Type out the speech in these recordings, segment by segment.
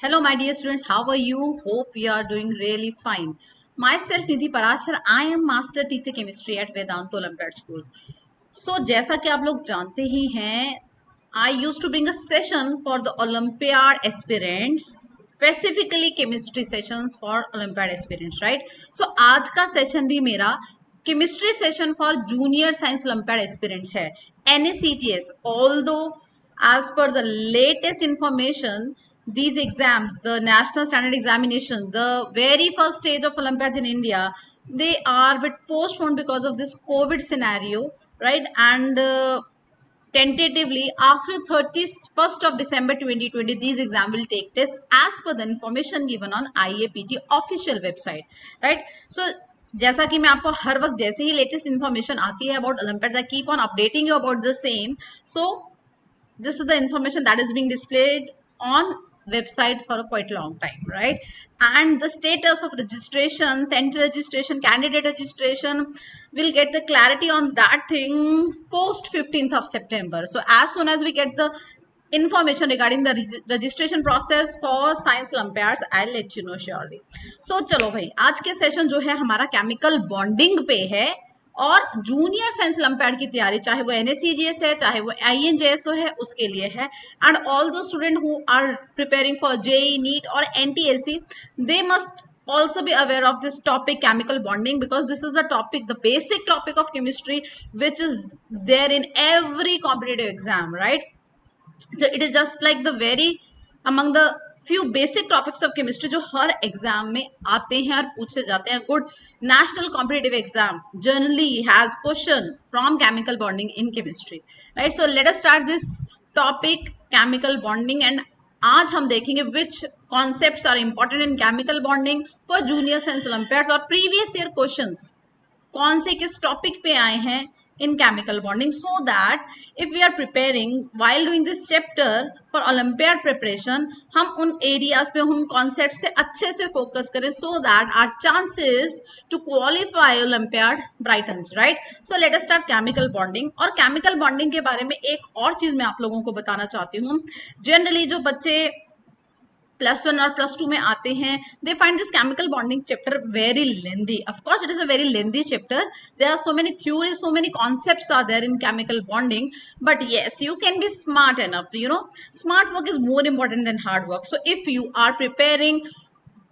Hello, my dear students. How are you? Hope you are doing really fine. Myself, Nidhi Parashar. I am Master Teacher Chemistry at Vedanta Olympiad School. So, जैसा कि आप लोग जानते ही हैं, I used to bring a session for the Olympiad aspirants, specifically chemistry sessions for Olympiad aspirants, right? So, आज का session भी मेरा chemistry session for junior science Olympiad aspirants है. NACGS, although as per the latest information, these exams, the National Standard Examination, the very first stage of Olympiads in India, they are bit postponed because of this COVID scenario, right? And tentatively after 31st of December 2020, these exams will take place as per the information given on IAPT official website, right? So जैसा कि मैं आपको हर वक्त जैसे ही latest information आती है about Olympiads, I keep on updating you about the same. So this is the information that is being displayed on website for a quite long time, right? And the status of registration, center registration, candidate registration, will get the clarity on that thing post 15th of September. So as soon as we get the information regarding the registration process for science olympiads, I'll let you know surely. So चलो भाई, आज के session जो है हमारा chemical bonding पे है और जूनियर साइंस ओलंपियाड की तैयारी, चाहे वो NACGS है, चाहे वो INJSO है, उसके लिए है. And all the student who are preparing for JEE NEET और NTSC, they must also be aware of this topic chemical bonding, because this is a topic, the basic topic of chemistry, which is there in every competitive exam, right? So it is just like the very among the few basic topics of chemistry जो हर exam में आते हैं और पूछे जाते हैं. Good national competitive exam generally has question from chemical bonding in chemistry, right? So let us start this topic chemical bonding. And आज हम देखेंगे which concepts are important in chemical bonding for junior science olympiads और previous year questions कौन से किस topic पे आए हैं in chemical bonding, so that if we are preparing while doing this chapter for Olympiad preparation, हम उन areas पे उन concepts से अच्छे से focus करें, so that our chances to qualify Olympiad brightens, right? So let us start chemical bonding. और chemical bonding के बारे में एक और चीज मैं आप लोगों को बताना चाहती हूँ. जनरली जो बच्चे +1 और +2 में आते हैं, they find this chemical bonding chapter very lengthy. Of course it is a very lengthy chapter. There are so many theories, so many concepts are there in chemical bonding, but yes, you can be smart enough, you know, smart work is more important than hard work. So if you are preparing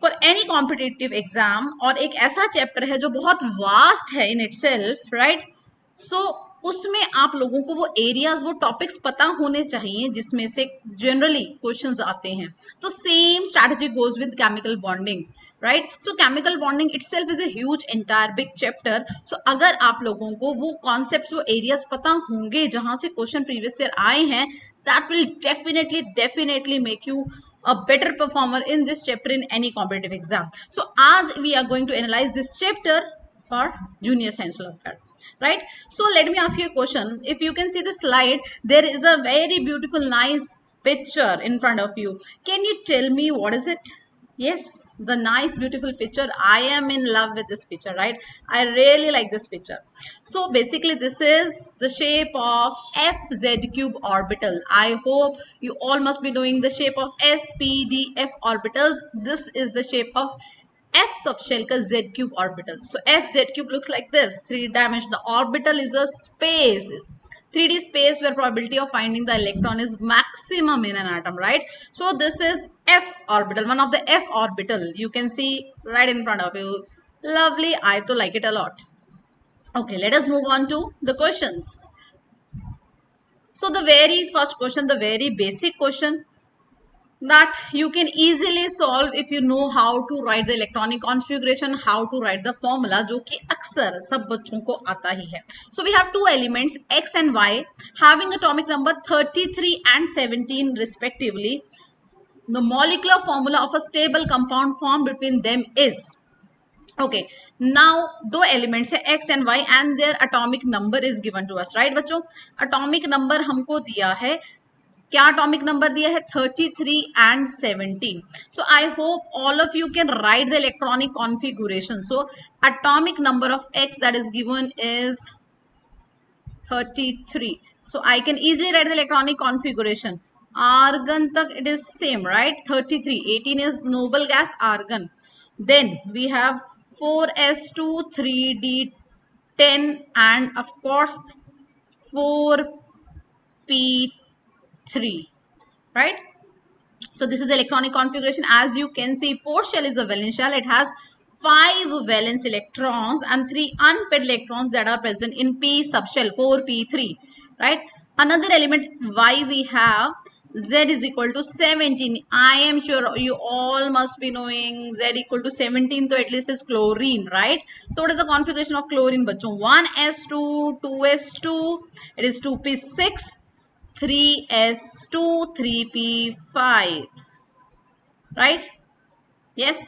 for any competitive exam और एक ऐसा chapter है जो बहुत vast है in itself, right? So उसमें आप लोगों को वो एरियाज, वो टॉपिक्स पता होने चाहिए जिसमें से जनरली क्वेश्चंस आते हैं. तो same strategy goes with chemical bonding, right? So chemical bonding itself is a huge entire big chapter. So अगर आप लोगों को वो कॉन्सेप्ट्स, वो एरियाज पता होंगे जहां से क्वेश्चन प्रीवियस ईयर आए हैं, that will definitely make you a better performer in this chapter in any competitive exam. So आज we are going to analyze this chapter for junior science olympiad, right? So let me ask you a question. If you can see the slide, there is a very beautiful nice picture in front of you. Can you tell me what is it? Yes, the nice beautiful picture. I am in love with this picture, right? I really like this picture. So basically this is the shape of FZ cube orbital. I hope you all must be knowing the shape of SPDF orbitals. This is the shape of F subshell का Z cube orbital. So FZ cube looks like this, 3-dimensional. The orbital is a space, 3D space where probability of finding the electron is maximum in an atom, right? So this is F orbital, one of the F orbital. You can see right in front of you. Lovely, I to like it a lot. Okay, let us move on to the questions. So the very first question, the very basic question that you can easily solve if you know how to write the electronic configuration, how to write the formula, जो कि अक्सर सब बच्चों को आता ही है. So we have two elements X and Y having atomic number 33 and 17 respectively. The molecular formula of a stable compound formed between them is, okay, now दो elements है X and Y and their atomic number is given to us, right बच्चों? atomic number हमको दिया है, क्या atomic number दिया है? 33 and 17. So I hope all of you can write the electronic configuration. So atomic number of X that is given is 33. So I can easily write the electronic configuration. argon tak it is same, right? 33. 18 is noble gas argon. Then we have 4s2 3d10 and of course 4p3, right? So this is the electronic configuration. As you can see, fourth shell is the valence shell. It has 5 valence electrons and 3 unpaired electrons that are present in p subshell 4p3, right? Another element why we have Z is equal to 17. I am sure you all must be knowing Z equal to 17, so at least is chlorine, right? So what is the configuration of chlorine, bachcho? 1s2 2s2, it is 2p6, 3s2 3p5, right? Yes.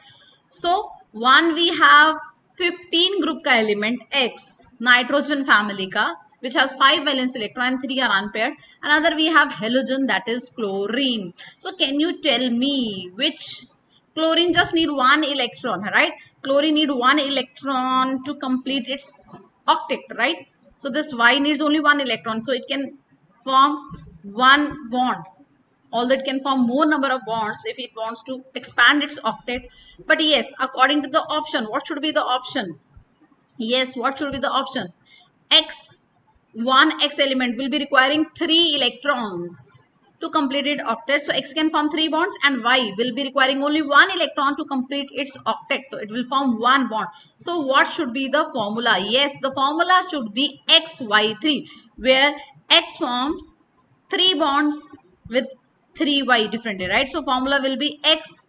So one we have 15 group ka element X, nitrogen family ka, which has 5 valence electron and 3 are unpaired. Another we have halogen, that is chlorine. So can you tell me which chlorine just need 1 electron, right? Chlorine need 1 electron to complete its octet, right? So this Y needs only 1 electron, so it can form one bond, although it can form more number of bonds if it wants to expand its octet. But yes, according to the option, what should be the option? Yes, what should be the option? X, one X element will be requiring 3 electrons to complete its octet. So X can form 3 bonds and Y will be requiring only 1 electron to complete its octet. So it will form 1 bond. So what should be the formula? Yes, the formula should be XY3, where X forms 3 bonds with 3y differently, right? So formula will be x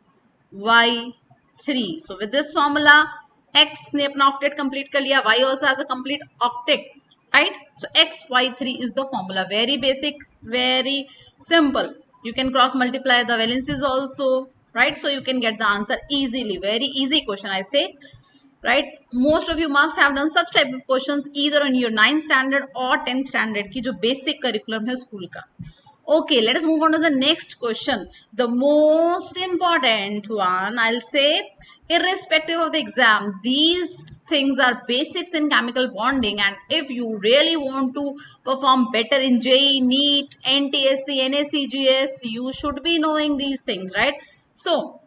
y 3. So with this formula, x ने अपना octet complete कर लिया, y also has a complete octet, right? So x y 3 is the formula. Very basic, very simple. You can cross multiply the valences also, right? So you can get the answer easily. Very easy question, I say, right? Most of you must have done such type of questions either in your 9th standard or 10th standard की जो basic curriculum है school का. Okay, let us move on to the next question. The most important one, I'll say, irrespective of the exam, these things are basics in chemical bonding, and if you really want to perform better in JEE, NEET, NTSC, NACGS, you should be knowing these things, right? So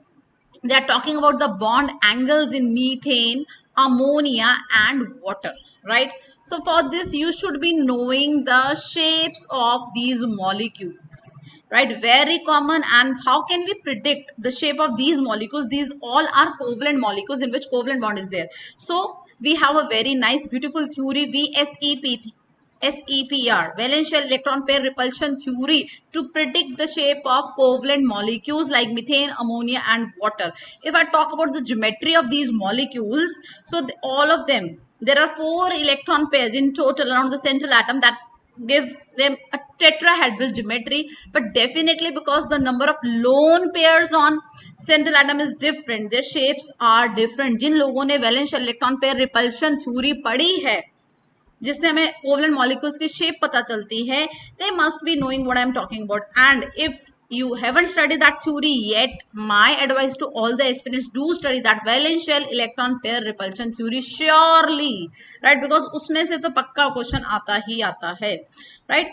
they are talking about the bond angles in methane, ammonia and water, right? So for this you should be knowing the shapes of these molecules, right? Very common. And how can we predict the shape of these molecules? These all are covalent molecules in which covalent bond is there. So we have a very nice beautiful theory, SEPR, valence shell electron pair repulsion theory, to predict the shape of covalent molecules like methane, ammonia and water. If I talk about the geometry of these molecules, so all of them, there are 4 electron pairs in total around the central atom, that gives them a tetrahedral geometry. But definitely because the number of lone pairs on central atom is different, their shapes are different. जिन लोगों ने valence electron pair repulsion theory पढ़ी है, जिससे हमें covalent molecules की shape पता चलती है, they must be knowing what I am talking about. And if you haven't studied that theory yet, my advice to all the aspirants, do study that valence shell electron pair repulsion theory surely, right? Because उसमें से तो पक्का question आता ही आता है, right?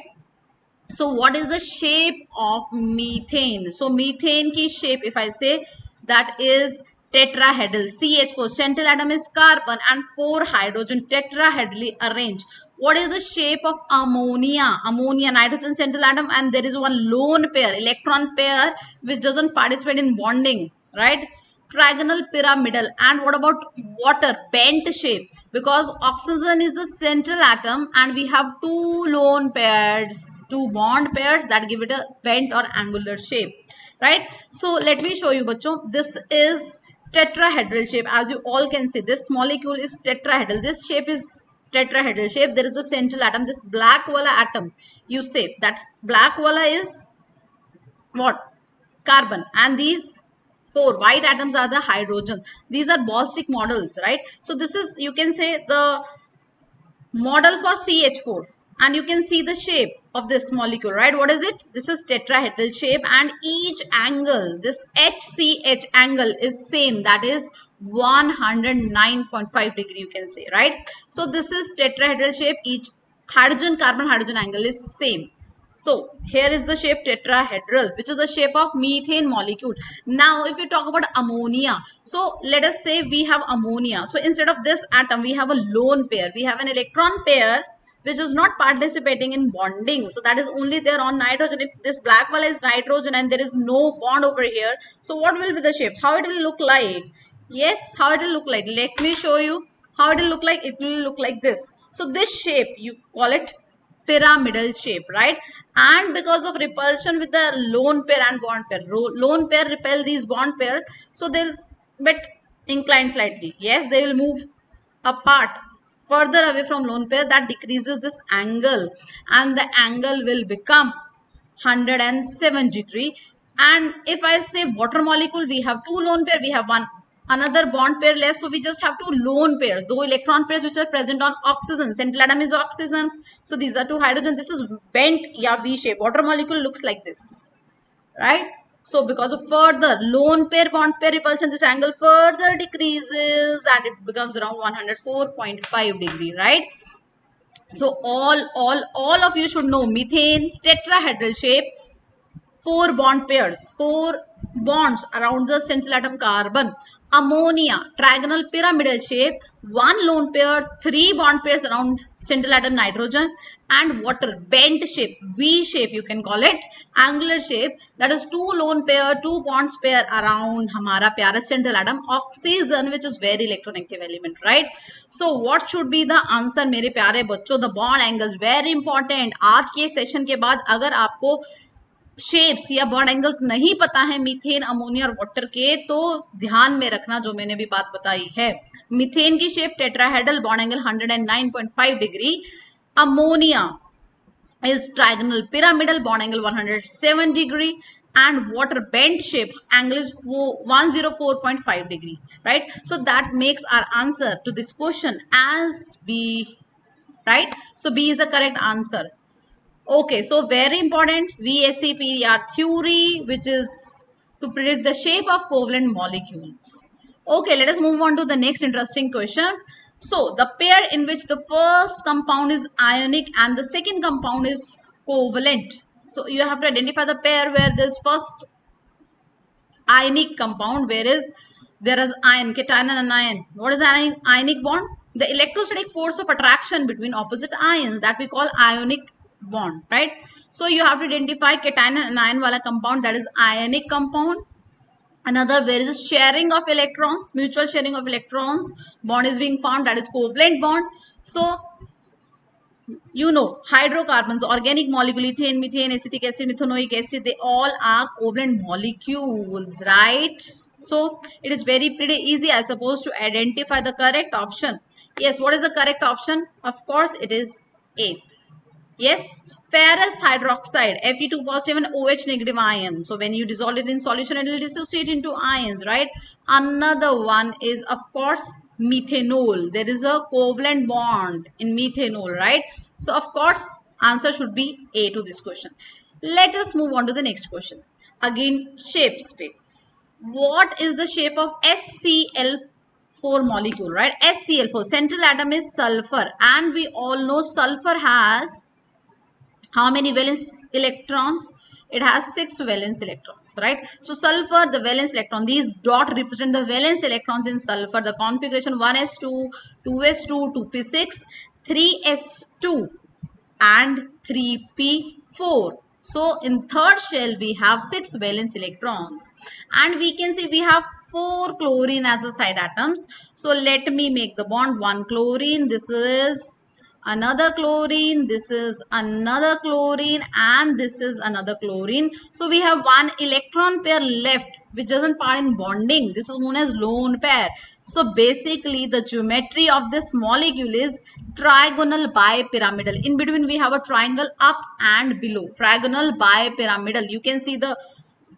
So what is the shape of methane? So methane की shape, if I say, that is tetrahedral. CH4, central atom is carbon and 4 hydrogen tetrahedrally arranged. What is the shape of ammonia? Ammonia, nitrogen central atom, and there is one lone pair, electron pair, which doesn't participate in bonding, right? Trigonal pyramidal. And what about water? Bent shape, because oxygen is the central atom and we have 2 lone pairs, 2 bond pairs, that give it a bent or angular shape, right? So let me show you, bachcho. This is tetrahedral shape. As you all can see, this molecule is tetrahedral. This shape is tetrahedral shape. There is a central atom, this black wala atom, you say that black wala is what? Carbon. And these 4 white atoms are the hydrogen. These are ball stick models, right? So this is, you can say, the model for CH4, and you can see the shape of this molecule, right? What is it? This is tetrahedral shape, and each angle, this HCH angle, is same, that is 109.5 degree, you can say, right? So this is tetrahedral shape. Each hydrogen carbon hydrogen angle is same. So here is the shape tetrahedral, which is the shape of methane molecule. Now if we talk about ammonia, so let us say we have ammonia. So instead of this atom, we have a lone pair. We have an electron pair which is not participating in bonding. So that is only there on nitrogen. If this black wall is nitrogen and there is no bond over here, so what will be the shape? How it will look like? Yes, how it will look like? Let me show you how it will look like. It will look like this. So this shape, you call it pyramidal shape, right? And because of repulsion with the lone pair and bond pair, lone pair repel these bond pair, so they'll bit incline slightly. Yes, they will move apart further away from lone pair. That decreases this angle, and the angle will become 107 degree. And if I say water molecule, we have two lone pair, we have one another bond pair less, so we just have two lone pairs, though electron pairs which are present on oxygen. Central atom is oxygen, so these are two hydrogen. This is bent, yeah, V shape. Water molecule looks like this, right? So because of further lone pair bond pair repulsion, this angle further decreases and it becomes around 104.5 degree, right? So all of you should know methane tetrahedral shape, four bond pairs, four bonds around the central atom carbon. Ammonia, trigonal pyramidal shape, one lone pair, three bond pairs around central atom nitrogen. And water, bent shape, V shape you can call it, angular shape, that is two lone pair, two bonds pair around हमारा प्यारा central atom oxygen, which is very electronegative element, right? So what should be the answer मेरे प्यारे बच्चों? The bond angles very important. आज के session के बाद अगर आपको शेप्स या बॉन्ड एंगल्स नहीं पता है मीथेन, अमोनिया और वाटर के, तो ध्यान में रखना जो मैंने भी बात बताई है. मीथेन की shape tetrahedral, bond angle 109.5 degree. Ammonia is trigonal pyramidal, bond angle 107 degree, and water bent shape, angle is 104.5 degree, right? So that makes our answer to this question as B, right? So B is the correct answer. Okay, so very important VSEPR theory, which is to predict the shape of covalent molecules. Okay, let us move on to the next interesting question. So the pair in which the first compound is ionic and the second compound is covalent. So you have to identify the pair where this first ionic compound, whereas there is ion, cation and anion. What is an ionic bond? The electrostatic force of attraction between opposite ions, that we call ionic bond, right? So you have to identify cation and anion wala compound, that is ionic compound. Another, where is sharing of electrons, mutual sharing of electrons, bond is being found, that is covalent bond. So you know, hydrocarbons, organic molecule, ethane, methane, acetic acid, methanoic acid, they all are covalent molecules, right? So it is pretty easy, I suppose, to identify the correct option. Yes, what is the correct option? Of course, it is A. Yes, ferrous hydroxide, Fe2 positive and OH negative ion. So when you dissolve it in solution, it will dissociate into ions, right? Another one is, of course, methanol. There is a covalent bond in methanol, right? So of course, answer should be A to this question. Let us move on to the next question. Again, shapes. What is the shape of SCl4 molecule, right? SCl4, central atom is sulfur, and we all know sulfur has how many valence electrons? It has 6 valence electrons, right? So sulfur, the valence electron, these dot represent the valence electrons in sulfur. The configuration 1s2, 2s2, 2p6, 3s2 and 3p4. So in third shell we have 6 valence electrons, and we can see we have 4 chlorine as the side atoms. So let me make the bond. One chlorine, this is another chlorine, this is another chlorine, and this is another chlorine. So we have one electron pair left which doesn't part in bonding. This is known as lone pair. So basically the geometry of this molecule is trigonal bipyramidal. In between we have a triangle up and below. Trigonal bipyramidal. You can see the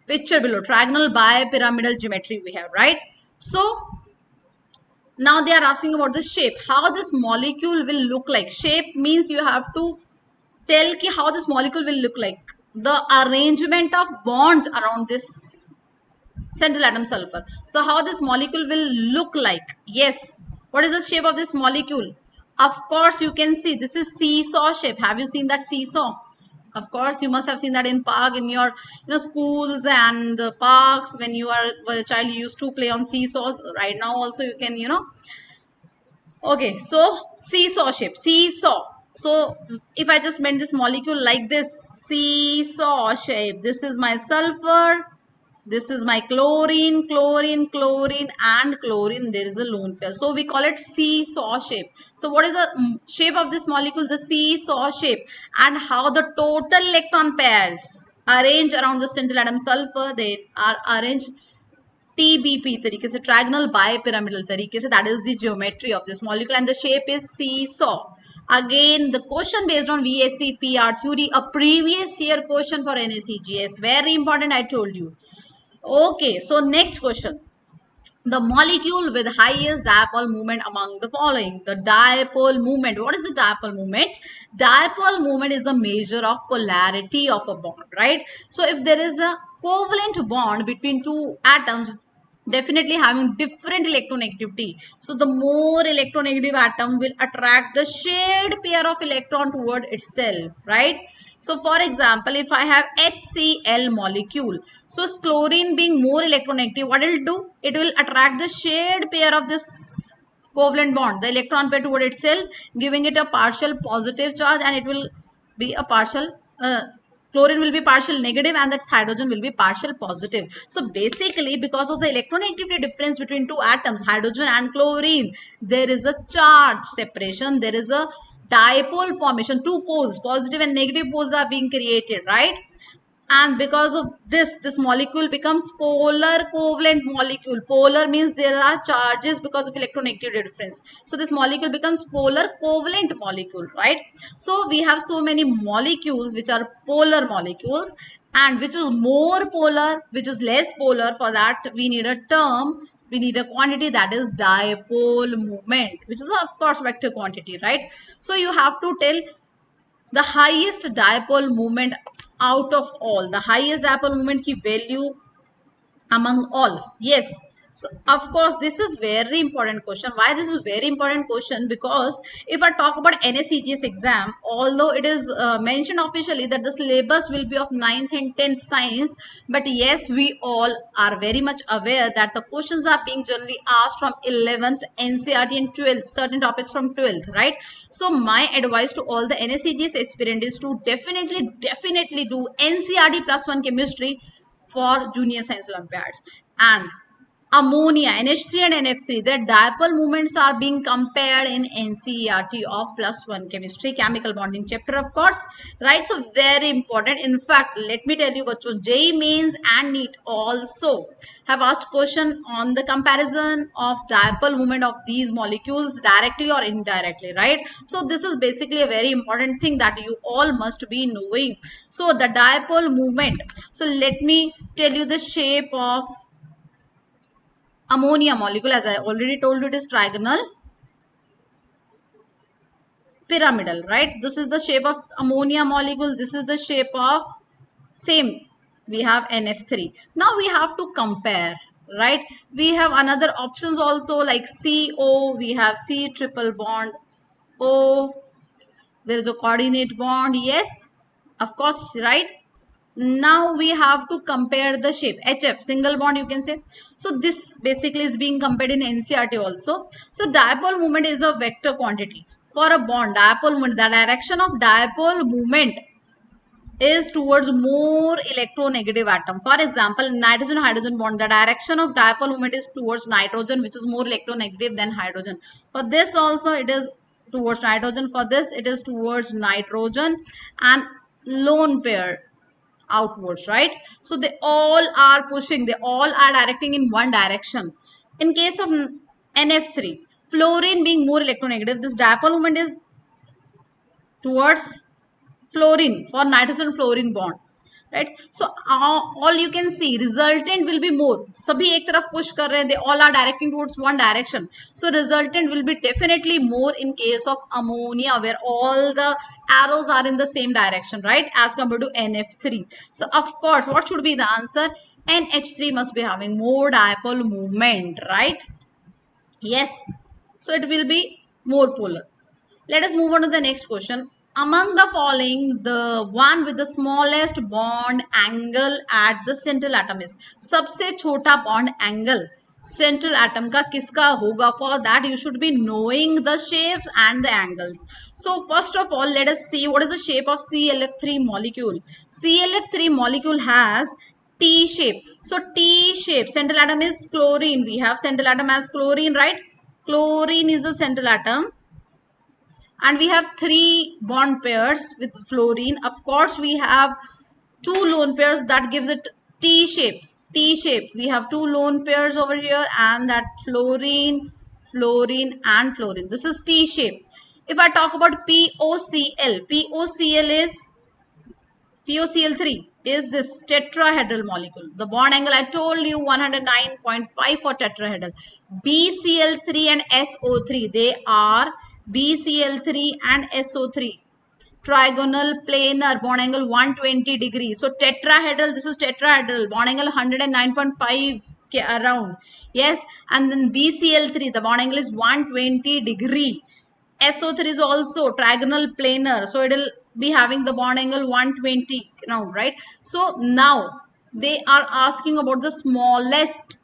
picture below. Trigonal bipyramidal geometry we have, right? So now they are asking about the shape, how this molecule will look like. Shape means you have to tell ki how this molecule will look like. The arrangement of bonds around this central atom sulfur. So how this molecule will look like. Yes. What is the shape of this molecule? Of course, you can see this is seesaw shape. Have you seen that seesaw? Of course, you must have seen that in park, in your schools and the parks. When you were a child, you used to play on seesaws. Right now, also you can Okay, so seesaw shape, seesaw. So if I just meant this molecule like this, seesaw shape. This is my sulfur. This is my chlorine, chlorine, chlorine, and chlorine. There is a lone pair. So we call it seesaw shape. So what is the shape of this molecule? The seesaw shape. And how the total electron pairs arrange around the central atom sulfur. They are arranged TBP तरीके से, trigonal bipyramidal तरीके से. That is the geometry of this molecule, and the shape is seesaw. Again, the question based on VSEPR theory, a previous year question for NSEGS. Very important, I told you. Okay, so next question. The molecule with highest dipole moment among the following. The dipole moment. What is the dipole moment? Dipole moment is the measure of polarity of a bond, right? So if there is a covalent bond between two atoms, definitely having different electronegativity, so the more electronegative atom will attract the shared pair of electron toward itself, right? So for example, if I have HCl molecule, so chlorine being more electronegative, what it will do? It will attract the shared pair of this covalent bond, the electron pair toward itself, giving it a partial positive charge, and it will be a partial chlorine will be partial negative, and that hydrogen will be partial positive. So basically, because of the electronegativity difference between two atoms, hydrogen and chlorine, there is a charge separation, there is a dipole formation, two poles, positive and negative poles are being created, right? And because of this molecule becomes polar covalent molecule. Polar means there are charges because of electronegativity difference. So this molecule becomes polar covalent molecule, right? So we have so many molecules which are polar molecules, and which is more polar, which is less polar. For that we need a term, we need a quantity, that is dipole moment, which is of course vector quantity, right? So you have to tell the highest dipole moment out of all, the highest dipole moment की value among all. Yes, so of course this is very important question. Why this is very important question? Because if I talk about NSEGS exam, although it is mentioned officially that the syllabus will be of 9th and 10th science, but yes, we all are very much aware that the questions are being generally asked from 11th NCERT and 12th, certain topics from 12th, right? So my advice to all the NSEGS aspirant is to definitely do NCERT +1 chemistry for junior science olympiads. And ammonia, NH3 and NF3, their dipole moments are being compared in NCERT of +1 chemistry, chemical bonding chapter, of course, right? So very important. In fact, let me tell you, bachcho, JEE Mains and NEET also have asked question on the comparison of dipole moment of these molecules directly or indirectly, right? So this is basically a very important thing that you all must be knowing. So the dipole moment. So let me tell you the shape of ammonia molecule. As I already told you, it is trigonal pyramidal, right? This is the shape of ammonia molecule. This is the shape of same. We have NF3. Now we have to compare, right? We have another options also like CO. We have C triple bond O. There is a coordinate bond. Yes, of course, right? Now we have to compare the shape HF, single bond, you can say. So this basically is being compared in NCERT also. So dipole moment is a vector quantity. For a bond, dipole moment, the direction of dipole moment is towards more electronegative atom. For example, nitrogen hydrogen bond, the direction of dipole moment is towards nitrogen, which is more electronegative than hydrogen. For this also it is towards nitrogen. For this it is towards nitrogen, and lone pair outwards, right? So they all are pushing, they all are directing in one direction. In case of NF3, fluorine being more electronegative, this dipole moment is towards fluorine for nitrogen fluorine bond, right? So all you can see resultant will be more, sabhi ek taraf push kar rahe hain, they all are directing towards one direction. So resultant will be definitely more in case of ammonia, where all the arrows are in the same direction, right, as compared to NF3. So of course what should be the answer? NH3 must be having more dipole moment, right? Yes, so it will be more polar. Let us move on to the next question. Among the following, the one with the smallest bond angle at the central atom is, सबसे छोटा bond angle central atom का किसका होगा? For that you should be knowing the shapes and the angles. So first of all, let us see what is the shape of ClF3 molecule. ClF3 molecule has T shape. So T shape, central atom is chlorine. We have central atom as chlorine, right? Chlorine is the central atom, and we have three bond pairs with fluorine. Of course, we have two lone pairs, that gives it T shape. T shape, we have two lone pairs over here, and that fluorine, fluorine and fluorine, this is T shape. If I talk about POCl, POCl is POCl3 is this tetrahedral molecule. The bond angle I told you 109.5 for tetrahedral. BCl3 and SO3, they are BCl3 and SO3. Trigonal planar, bond angle 120 degrees. So tetrahedral, this is tetrahedral, bond angle 109.5 around. Yes, and then BCl3, the bond angle is 120 degree. SO3 is also trigonal planar, so it will be having the bond angle 120 now, right? So now they are asking about the smallest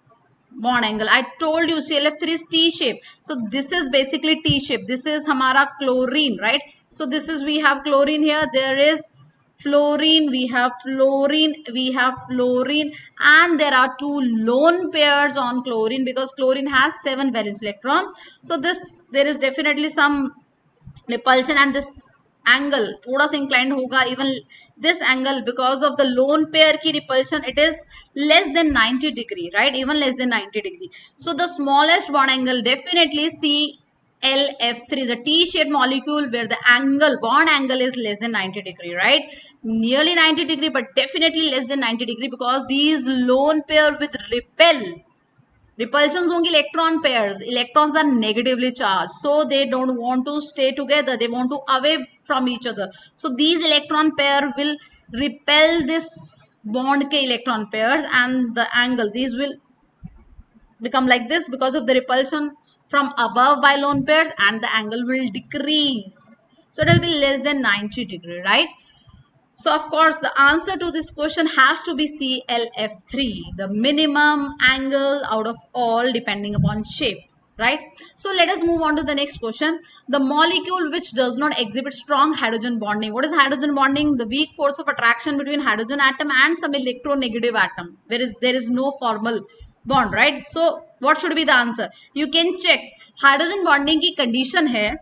bond angle. I told you ClF3 is T shape, so this is basically T shape. This is hamara chlorine, right? So this is, we have chlorine here, there is fluorine, we have fluorine, we have fluorine, and there are two lone pairs on chlorine because chlorine has 7 valence electron. So this, there is definitely some repulsion, and this angle thoda sa inclined hoga, even this angle, because of the lone pair ki repulsion, it is less than 90 degree, right? Even less than 90 degree. So the smallest bond angle definitely ClF3, the T-shaped molecule where the angle, bond angle is less than 90 degree, right? Nearly 90 degree, but definitely less than 90 degree, because these lone pair with repulsions होंगी electron pairs. Electrons are negatively charged, so they don't want to stay together, they want to away from each other. So these electron pair will repel this bond ke electron pairs, and the angle, these will become like this because of the repulsion from above by lone pairs, and the angle will decrease, so it will be less than 90 degree, right? So of course the answer to this question has to be ClF3, the minimum angle out of all depending upon shape, right? So let us move on to the next question. The molecule which does not exhibit strong hydrogen bonding. What is hydrogen bonding? The weak force of attraction between hydrogen atom and some electronegative atom, where there is no formal bond, right? So what should be the answer? You can check. Hydrogen bonding की condition है,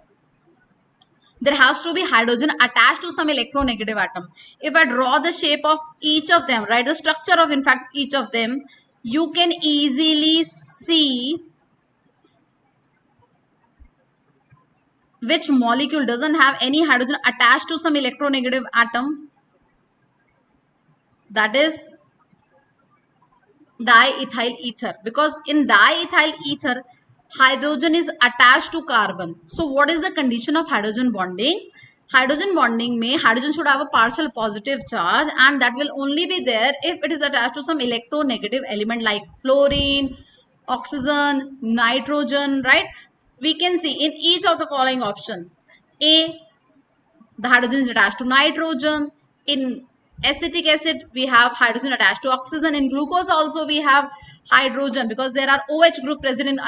there has to be hydrogen attached to some electronegative atom. If I draw the shape of each of them, right, the structure of, in fact, each of them, you can easily see which molecule doesn't have any hydrogen attached to some electronegative atom. That is diethyl ether, because in diethyl ether hydrogen is attached to carbon. So what is the condition of hydrogen bonding? Hydrogen bonding may hydrogen should have a partial positive charge, and that will only be there if it is attached to some electronegative element like fluorine, oxygen, nitrogen, right? We can see in each of the following option. A, the hydrogen is attached to nitrogen. In acetic acid, we have hydrogen attached to oxygen. In glucose also we have hydrogen, because there are OH group present in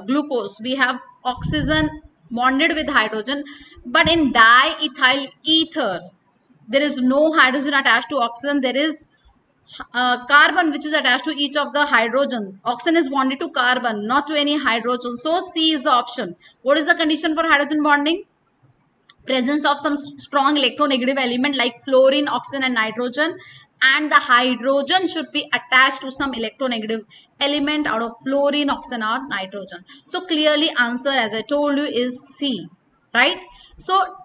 glucose. We have oxygen bonded with hydrogen. But in diethyl ether, there is no hydrogen attached to oxygen. There is carbon which is attached to each of the hydrogen. Oxygen is bonded to carbon, not to any hydrogen. So C is the option. What is the condition for hydrogen bonding? Presence of some strong electronegative element like fluorine, oxygen and nitrogen, and the hydrogen should be attached to some electronegative element out of fluorine, oxygen or nitrogen. So clearly answer, as I told you, is C, right? So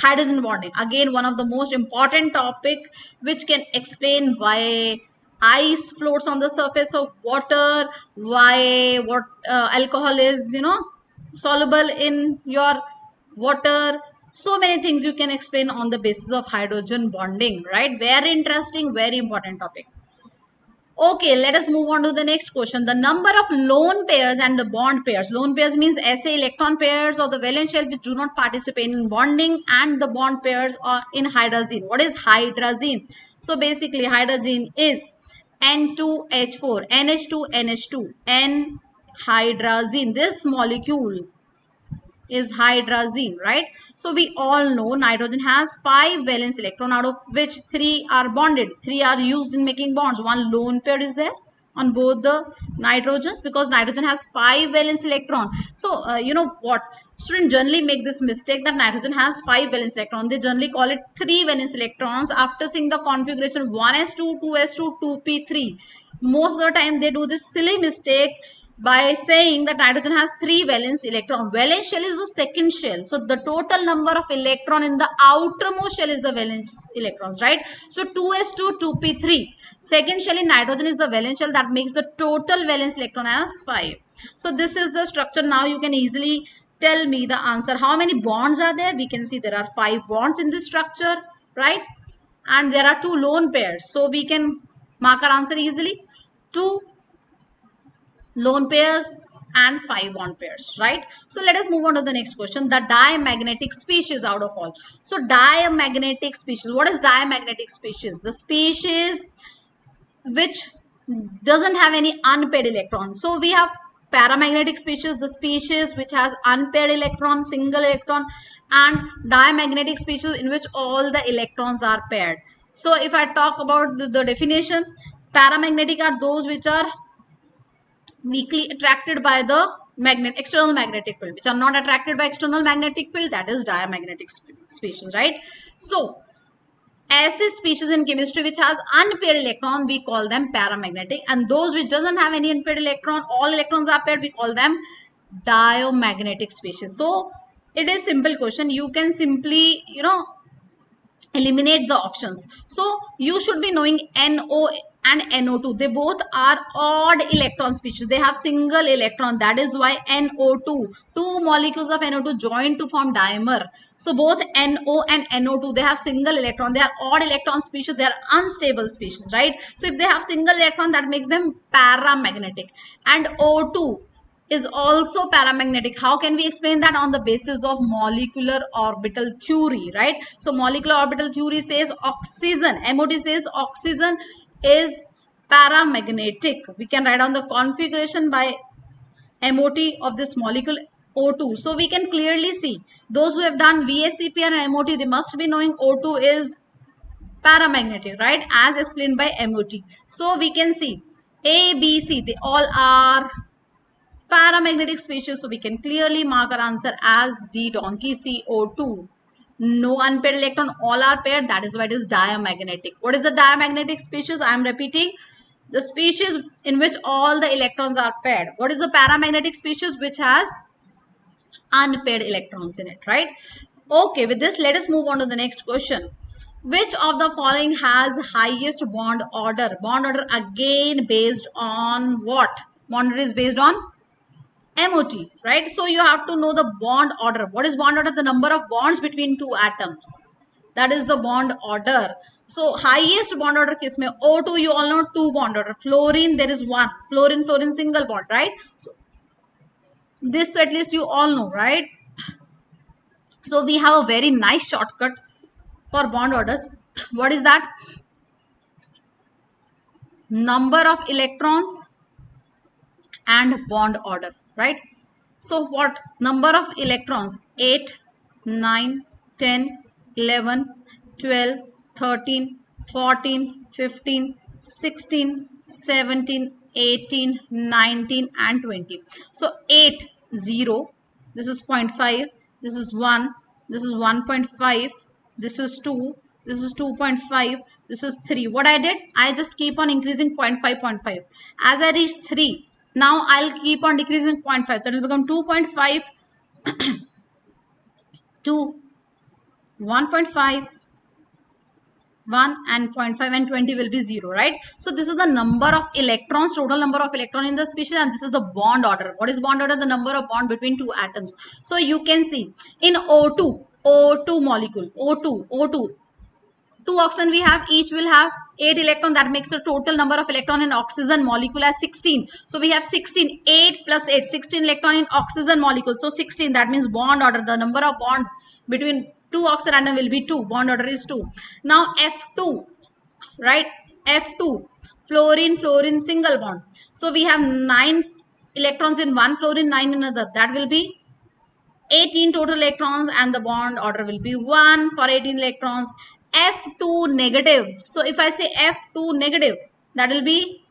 hydrogen bonding, again one of the most important topic, which can explain why ice floats on the surface of water, why what alcohol is, soluble in your water. So many things you can explain on the basis of hydrogen bonding, right? Very interesting, very important topic. Okay, let us move on to the next question. The number of lone pairs and the bond pairs. Lone pairs means SA electron pairs of the valence shell which do not participate in bonding, and the bond pairs are in hydrazine. What is hydrazine? So basically hydrazine is N2H4, NH2, NH2, N hydrazine. This molecule is hydrazine, right? So we all know nitrogen has 5 valence electron, out of which 3 are bonded, 3 are used in making bonds. One lone pair is there on both the nitrogens because nitrogen has 5 valence electron. So you know what, students generally make this mistake that nitrogen has 5 valence electron. They generally call it 3 valence electrons after seeing the configuration 1s2, 2s2, 2p3. Most of the time they do this silly mistake by saying that nitrogen has 3 valence electron. Valence shell is the second shell. So the total number of electron in the outermost shell is the valence electrons, right? So 2s2, 2p3. Second shell in nitrogen is the valence shell, that makes the total valence electron as 5. So this is the structure. Now you can easily tell me the answer. How many bonds are there? We can see there are 5 bonds in this structure, right? And there are 2 lone pairs. So we can mark our answer easily. 2 lone pairs and 5 bond pairs, right? So let us move on to the next question. The diamagnetic species out of all. So diamagnetic species. What is diamagnetic species? The species which doesn't have any unpaired electron. So we have paramagnetic species, the species which has unpaired electron, single electron, and diamagnetic species in which all the electrons are paired. So if I talk about the definition, paramagnetic are those which are weakly attracted by the external magnetic field, which are not attracted by external magnetic field, that is diamagnetic species, right? So acid species in chemistry which has unpaired electron, we call them paramagnetic, and those which doesn't have any unpaired electron, all electrons are paired, we call them diamagnetic species. So it is simple question. You can simply eliminate the options. So you should be knowing NO and NO2. They both are odd electron species. They have single electron. That is why NO2, 2 molecules of NO2 join to form dimer. So both NO and NO2, they have single electron. They are odd electron species. They are unstable species, right? So if they have single electron, that makes them paramagnetic. And O2 is also paramagnetic. How can we explain that? On the basis of molecular orbital theory, right? So molecular orbital theory says oxygen, MOT says oxygen is paramagnetic. We can write down the configuration by MOT of this molecule O2. So we can clearly see, those who have done VSEPR and MOT, they must be knowing O2 is paramagnetic, right? As explained by MOT. So we can see A, B, C, they all are paramagnetic species. So we can clearly mark our answer as D, donkey, CO2. No unpaired electron, all are paired. That is why it is diamagnetic. What is a diamagnetic species? I am repeating, the species in which all the electrons are paired. What is a paramagnetic species? Which has unpaired electrons in it, right? Okay, with this, let us move on to the next question. Which of the following has highest bond order? Bond order again based on what? Bond order is based on MOT, right? So you have to know the bond order. What is bond order? The number of bonds between two atoms. That is the bond order. So highest bond order case mein O2, you all know 2 bond order. Fluorine, there is 1. Fluorine, fluorine single bond, right? So this to at least you all know, right? So we have a very nice shortcut for bond orders. What is that? Number of electrons and bond order, right? So what number of electrons? 8, 9, 10, 11, 12, 13, 14, 15, 16, 17, 18, 19 and 20. So 8, 0, this is 0.5, this is 1, this is 1.5, this is 2, this is 2.5, this is 3. What I did, I just keep on increasing 0.5, 0.5. As I reach 3, now I'll keep on decreasing 0.5. That will become 2.5 to 1.5, 1 and 0.5 and 20 will be 0, right? So this is the number of electrons, total number of electron in the species, and this is the bond order. What is bond order? The number of bond between two atoms. So you can see in O2 molecule, O2, 2 oxygen we have, each will have 8 electron, that makes the total number of electron in oxygen molecule as 16. So we have 16, 8 plus 8, 16 electron in oxygen molecule. So 16, that means bond order, the number of bond between two oxygen atom will be 2, bond order is 2. Now F2, right, F2, fluorine, fluorine single bond. So we have 9 electrons in one fluorine, 9 in another, that will be 18 total electrons, and the bond order will be 1 for 18 electrons. F2 negative. So if I say F2 negative, that will be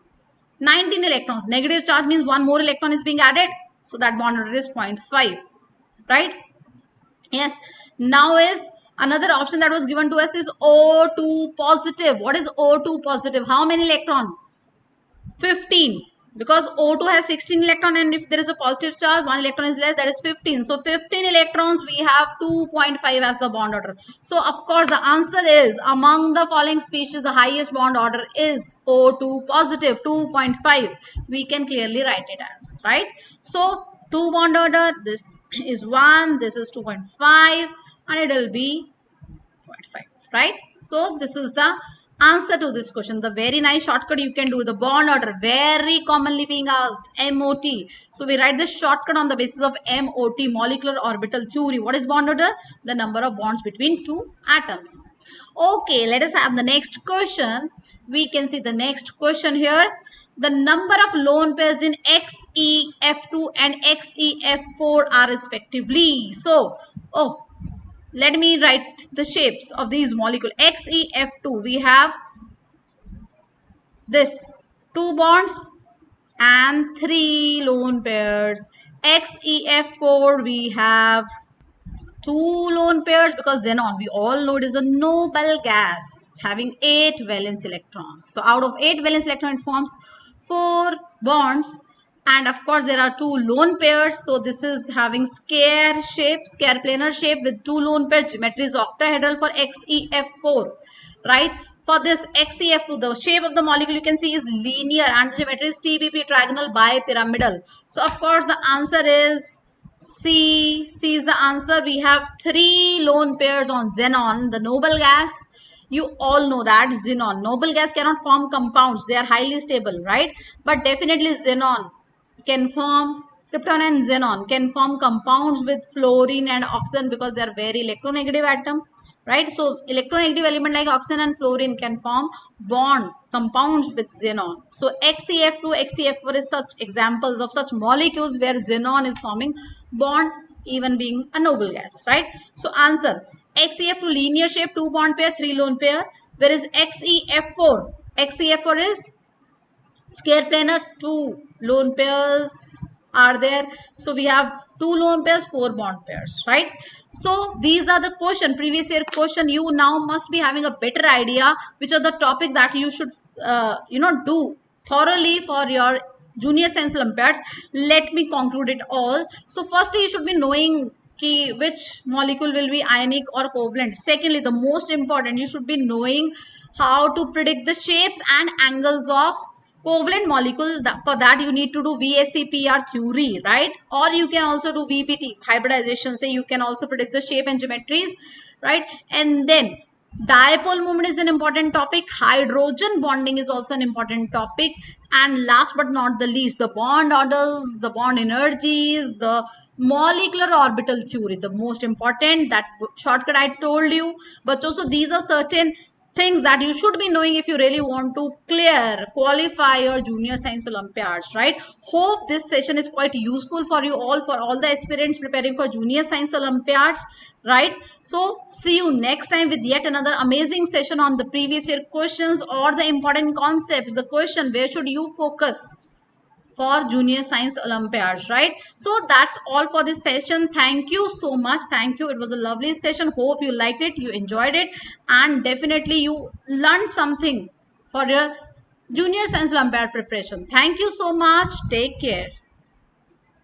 19 electrons. Negative charge means one more electron is being added. So that bond order is 0.5, right? Yes. Now is another option that was given to us is O2 positive. What is O2 positive? How many electron? 15, because O2 has 16 electron, and if there is a positive charge, 1 electron is less, that is 15. So 15 electrons, we have 2.5 as the bond order. So of course the answer is, among the following species, the highest bond order is O2 positive, 2.5. We can clearly write it as, right? So 2 bond order, this is 1, this is 2.5, and it will be 0.5, right? So this is the answer to this question. The very nice shortcut you can do, the bond order, very commonly being asked, MOT. So we write this shortcut on the basis of MOT, molecular orbital theory. What is bond order? The number of bonds between two atoms. Okay, let us have the next question. We can see the next question here. The number of lone pairs in XeF2 and XeF4 are respectively. So, let me write the shapes of these molecules. XeF2, we have this 2 bonds and 3 lone pairs. XeF4, we have 2 lone pairs, because xenon, we all know it is a noble gas having 8 valence electrons. So out of 8 valence electrons, it forms 4 bonds. And of course, there are 2 lone pairs. So this is having square shape, square planar shape with 2 lone pairs. Geometry is octahedral for XeF4, right? For this XeF2, the shape of the molecule you can see is linear, and the geometry is TBP, trigonal bipyramidal. So of course, the answer is C. C is the answer. We have 3 lone pairs on xenon, the noble gas. You all know that xenon, noble gas cannot form compounds. They are highly stable, right? But definitely xenon can form, krypton and xenon can form compounds with fluorine and oxygen, because they are very electronegative atom, right? So electronegative element like oxygen and fluorine can form bond compounds with xenon. So XeF2, XeF4 is such examples of such molecules where xenon is forming bond, even being a noble gas, right? So answer, XeF2 linear shape, 2 bond pair, 3 lone pair, whereas XeF4 is square planar, 2 lone pairs are there. So we have 2 lone pairs, 4 bond pairs, right? So these are the question, previous year question. You now must be having a better idea which are the topic that you should do thoroughly for your junior science olympiads. Let me conclude it all. So firstly, you should be knowing which molecule will be ionic or covalent. Secondly, the most important, you should be knowing how to predict the shapes and angles of covalent molecule. For that you need to do VSEPR theory, right? Or you can also do VBT, hybridization. Say you can also predict the shape and geometries, right? And then dipole moment is an important topic. Hydrogen bonding is also an important topic. And last but not the least, the bond orders, the bond energies, the molecular orbital theory, the most important. That shortcut I told you. But also these are certain things that you should be knowing if you really want to qualify your junior science olympiads, right? Hope this session is quite useful for you all, for all the aspirants preparing for junior science olympiads, right? So see you next time with yet another amazing session on the previous year questions or the important concepts, the question where should you focus for junior science olympiads, right? So that's all for this session. Thank you so much. Thank you. It was a lovely session. Hope you liked it, you enjoyed it, and definitely you learned something for your junior science olympiad preparation. Thank you so much. Take care.